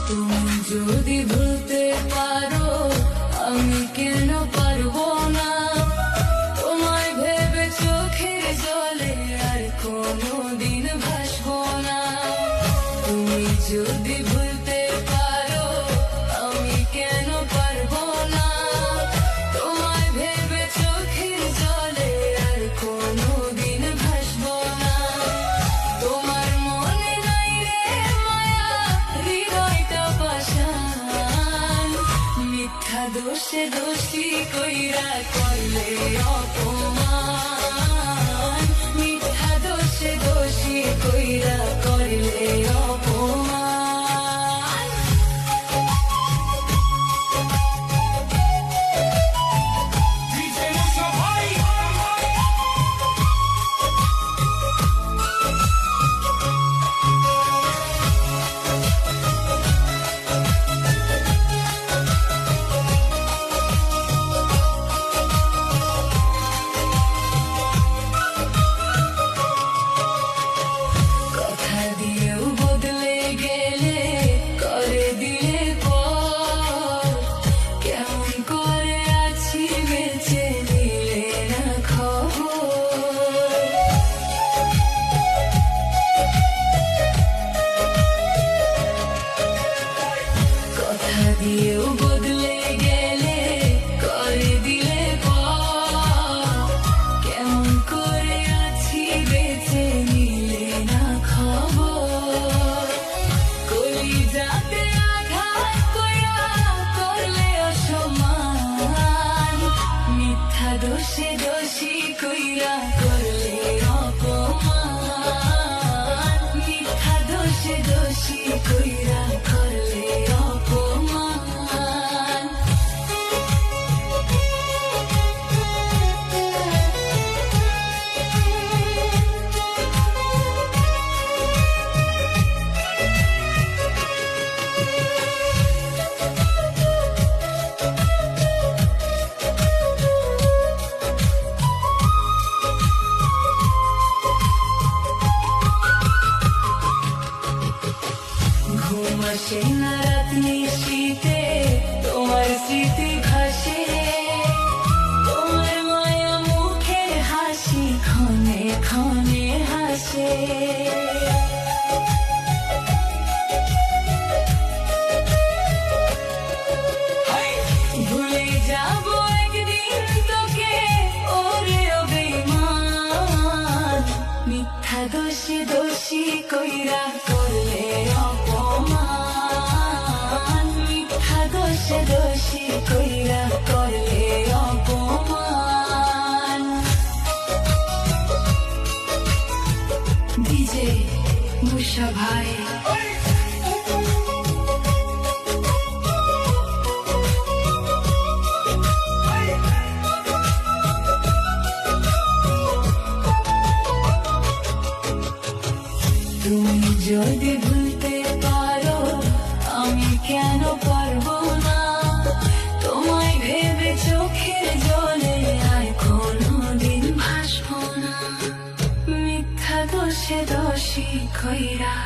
তুমি যদি ভুলতে পারো আমি কেন পারবো না, তোমায় ভেবে চোখের জলে আর কোনোদিন ভাসবো না। তুমি যদি ভুলতে পারো আমি কেন পারবো না, তোমায় ভেবে চোখের জলে আর কোনোদিন ভাসবো না। তোমার মনে নাই রে মায়া, হৃদয়টা পাষাণ, মিথ্যা দোষে দোষী কইরা করলে অপমান, মিথ্যা দোষে দোষী কইরা করলে অপমান। কথা দিয়েও বদলে গেলে করে দিলে পর, কেমন করে আছি বেঁচে নিলে না খবর। কথা দিয়েও বদলে গেলে করে দিলে পর, কেমন করে আছি বেঁচে নিলে না খবর। কলিজাতে আঘাত কইরা করলে অসম্মান, মিথ্যা দোষে দোষী কইরা করলে অপমান, মিথ্যা দোষে দোষী কইরা করলে অপমান। ঘুম আসে না রাত নিশীতে, তোমার স্মৃতি ভাসে, তোমার মায়া মুখের হাসি ক্ষণে ক্ষণে হাসে। ভুলে যাবো একদিন তোকে ওরে ও বেঈমান, মিথ্যা দোষে দোষী কইরা করলে অপমান, মিথ্যা দোষে দোষী কইরা করলে অপমান। ডিজে মুশা ভাই। তুমি যদি ভুলতে পারো আমি কেন পারবো না, তোমায় ভেবে চোখের জলে আর কোনোদিন ভাসবো না, মিথ্যা দোষে দোষী কইরা